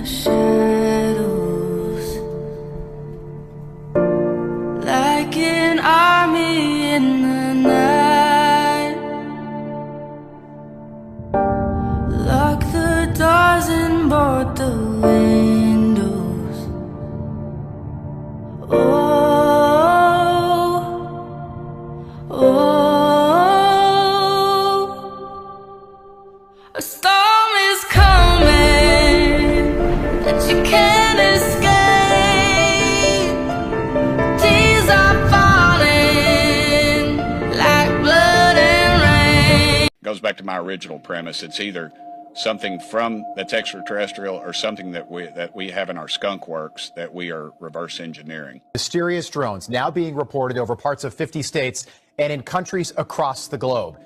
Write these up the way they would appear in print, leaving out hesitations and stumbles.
the shadows, like an army in the night. Lock the doors and board the windows. Oh, oh, a storm is coming that you can't escape. Tears are falling like blood and rain. Goes back to my original premise. It's either something that's extraterrestrial or something that we have in our skunk works that we are reverse engineering. Mysterious drones now being reported over parts of 50 states and in countries across the globe.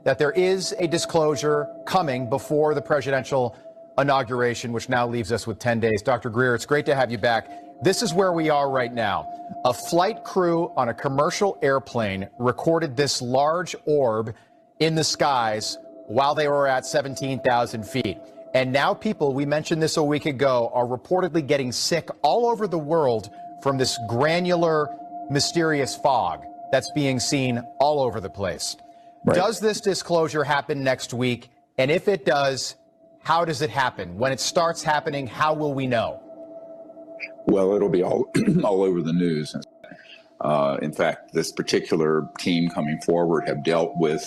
That there is a disclosure coming before the presidential inauguration, which now leaves us with 10 days. Dr. Greer, it's great to have you back. This is where we are right now. A flight crew on a commercial airplane recorded this large orb in the skies while they were at 17,000 feet. And now people, we mentioned this a week ago, are reportedly getting sick all over the world from this granular, mysterious fog that's being seen all over the place. Right. Does this disclosure happen next week? And if it does, how does it happen? When it starts happening, how will we know? Well, it'll be all over the news. In fact, this particular team coming forward have dealt with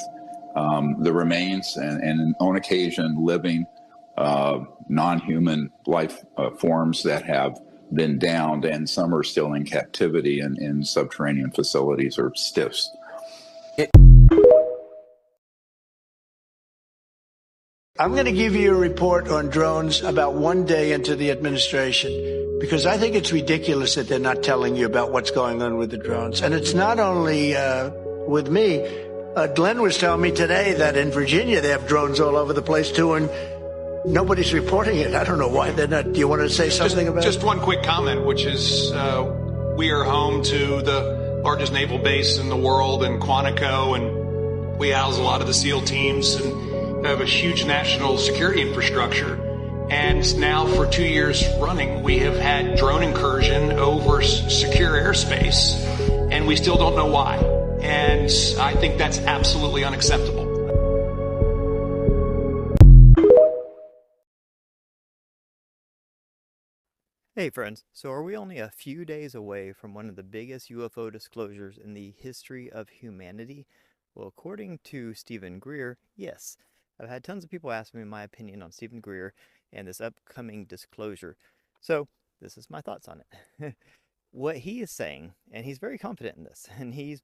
the remains and on occasion living non-human life forms that have been downed, and some are still in captivity in subterranean facilities or STIFs. I'm going to give you a report on drones about one day into the administration, because I think it's ridiculous that they're not telling you about what's going on with the drones. And it's not only with me. Glenn was telling me today that in Virginia they have drones all over the place too, and nobody's reporting it. I don't know why they're not. Do you want to say something about it? Just one quick comment, which is we are home to the largest naval base in the world in Quantico, and we house a lot of the SEAL teams and have a huge national security infrastructure. And now for 2 years running, we have had drone incursion over secure airspace, and we still don't know why. And I think that's absolutely unacceptable. Hey friends, so are we only a few days away from one of the biggest UFO disclosures in the history of humanity? Well, according to Steven Greer, yes. I've had tons of people ask me my opinion on Steven Greer and this upcoming disclosure. So this is my thoughts on it. What he is saying, and he's very confident in this, and he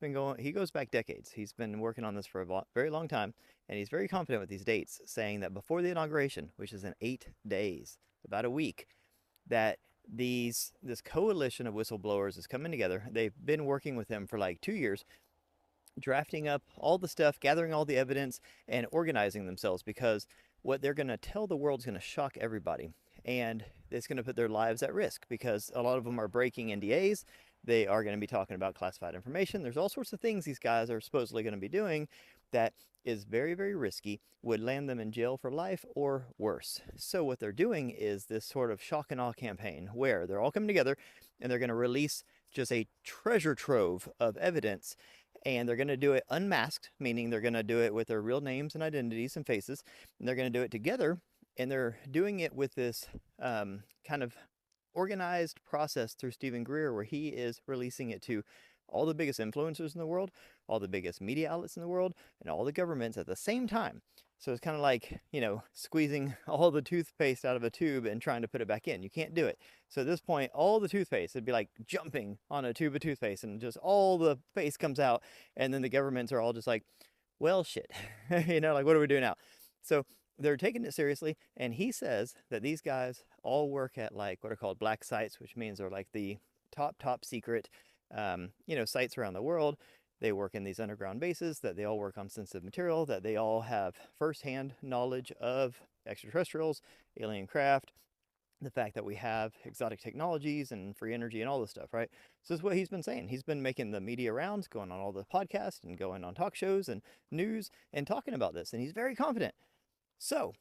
goes back decades. He's been working on this for a very long time, and he's very confident with these dates, saying that before the inauguration, which is in 8 days, about a week, that this coalition of whistleblowers is coming together. They've been working with him for like 2 years, drafting up all the stuff, gathering all the evidence, and organizing themselves, because what they're going to tell the world is going to shock everybody. And it's going to put their lives at risk, because a lot of them are breaking NDAs. They are going to be talking about classified information. There's all sorts of things these guys are supposedly going to be doing that is very, very risky, would land them in jail for life or worse. So what they're doing is this sort of shock and awe campaign where they're all coming together and they're going to release just a treasure trove of evidence. And they're going to do it unmasked, meaning they're going to do it with their real names and identities and faces. And they're going to do it together. And they're doing it with this kind of organized process through Steven Greer, where he is releasing it to all the biggest influencers in the world, all the biggest media outlets in the world, and all the governments at the same time. So it's kind of like, you know, squeezing all the toothpaste out of a tube and trying to put it back in. You can't do it. So at this point, all the toothpaste, it'd be like jumping on a tube of toothpaste, and just all the paste comes out. And then the governments are all just like, well, shit, you know, like, what do we do now? So they're taking it seriously, and he says that these guys all work at like what are called black sites, which means they're like the top secret, you know, sites around the world. They work in these underground bases, that they all work on sensitive material, that they all have firsthand knowledge of extraterrestrials, alien craft, the fact that we have exotic technologies and free energy and all this stuff, right? So this is what he's been saying. He's been making the media rounds, going on all the podcasts and going on talk shows and news and talking about this, and he's very confident. So,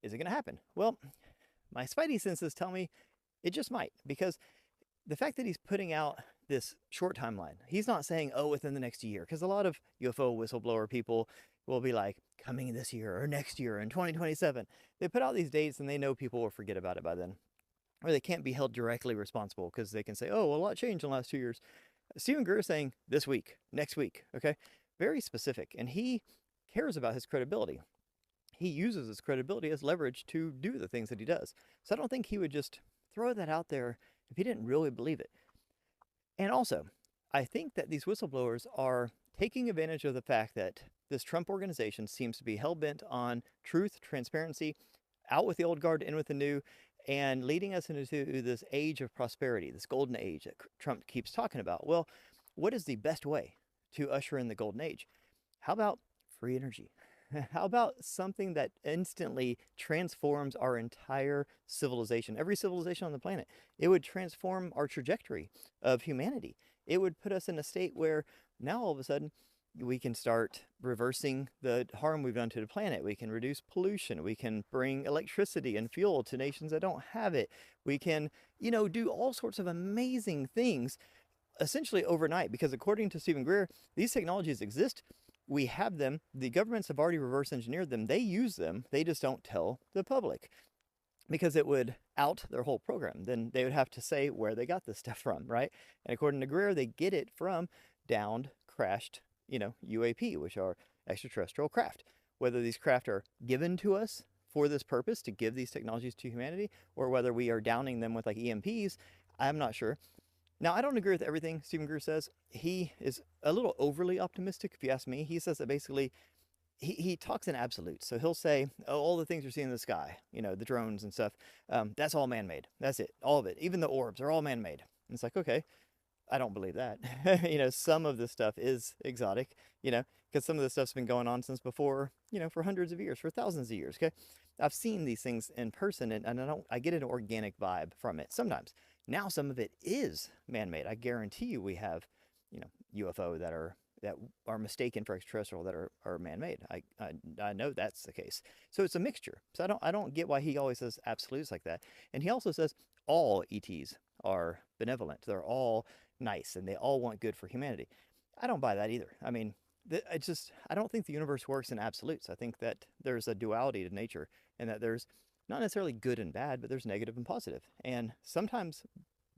is it going to happen? Well, my spidey senses tell me it just might, because the fact that he's putting out this short timeline, he's not saying, oh, within the next year, because a lot of UFO whistleblower people will be like, coming this year or next year in 2027. They put out these dates and they know people will forget about it by then, or they can't be held directly responsible because they can say, oh, well, a lot changed in the last 2 years. Stephen Greer is saying this week, next week, okay? Very specific, and he cares about his credibility. He uses his credibility as leverage to do the things that he does. So I don't think he would just throw that out there if he didn't really believe it. And also, I think that these whistleblowers are taking advantage of the fact that this Trump organization seems to be hell-bent on truth, transparency, out with the old guard, in with the new, and leading us into this age of prosperity, this golden age that Trump keeps talking about. Well, what is the best way to usher in the golden age? How about free energy? How about something that instantly transforms our entire civilization, every civilization on the planet? It would transform our trajectory of humanity. It would put us in a state where now all of a sudden we can start reversing the harm we've done to the planet. We can reduce pollution. We can bring electricity and fuel to nations that don't have it. We can, do all sorts of amazing things essentially overnight, because according to Stephen Greer, these technologies exist. We have them. The governments have already reverse engineered them. They use them. They just don't tell the public because it would out their whole program. Then they would have to say where they got this stuff from, right? And according to Greer, they get it from downed, crashed, UAP, which are extraterrestrial craft. Whether these craft are given to us for this purpose to give these technologies to humanity, or whether we are downing them with like EMPs, I'm not sure. Now, I don't agree with everything Stephen Greer says. He is a little overly optimistic, if you ask me. He says that basically he talks in absolutes. So he'll say, oh, all the things you're seeing in the sky, the drones and stuff, that's all man-made. That's it, all of it. Even the orbs are all man-made. And it's like, okay, I don't believe that. Some of this stuff is exotic, because some of this stuff's been going on since before, for hundreds of years, for thousands of years, okay? I've seen these things in person, and I get an organic vibe from it sometimes. Now some of it is man-made. I guarantee you we have, UFO that are mistaken for extraterrestrial that are man-made. I know that's the case. So it's a mixture. So I don't get why he always says absolutes like that. And he also says all ETs are benevolent. They're all nice and they all want good for humanity. I don't buy that either. I mean, I don't think the universe works in absolutes. I think that there's a duality to nature, and that there's not necessarily good and bad, but there's negative and positive. And sometimes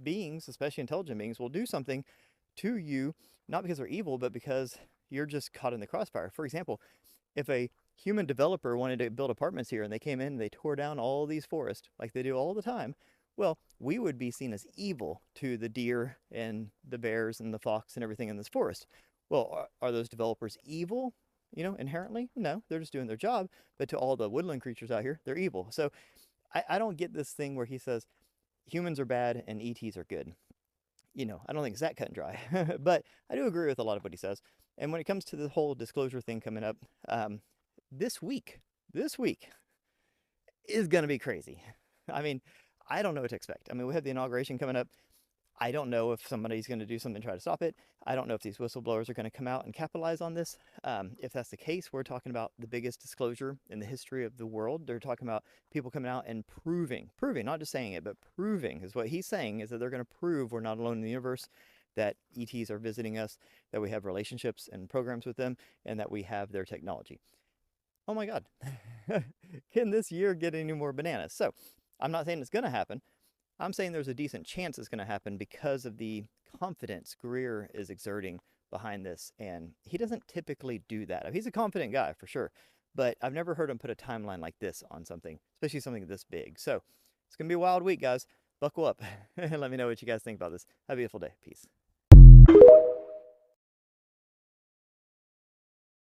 beings, especially intelligent beings, will do something to you, not because they're evil, but because you're just caught in the crossfire. For example, if a human developer wanted to build apartments here and they came in and they tore down all these forests like they do all the time, well, we would be seen as evil to the deer and the bears and the fox and everything in this forest. Well, are those developers evil, inherently? No, they're just doing their job. But to all the woodland creatures out here, they're evil. So I don't get this thing where he says humans are bad and ETs are good. I don't think it's that cut and dry. But I do agree with a lot of what he says. And when it comes to the whole disclosure thing coming up, this week is going to be crazy. I mean, I don't know what to expect. I mean, we have the inauguration coming up. I don't know if somebody's going to do something to try to stop it. I don't know if these whistleblowers are going to come out and capitalize on this. If that's the case, we're talking about the biggest disclosure in the history of the world. They're talking about people coming out and proving, not just saying it, but proving is what he's saying, is that they're going to prove we're not alone in the universe, that ETs are visiting us, that we have relationships and programs with them, and that we have their technology. Oh my God. Can this year get any more bananas? So I'm not saying it's going to happen. I'm saying there's a decent chance it's going to happen because of the confidence Greer is exerting behind this. And he doesn't typically do that. He's a confident guy for sure, but I've never heard him put a timeline like this on something, especially something this big. So it's going to be a wild week, guys. Buckle up and let me know what you guys think about this. Have a beautiful day. Peace.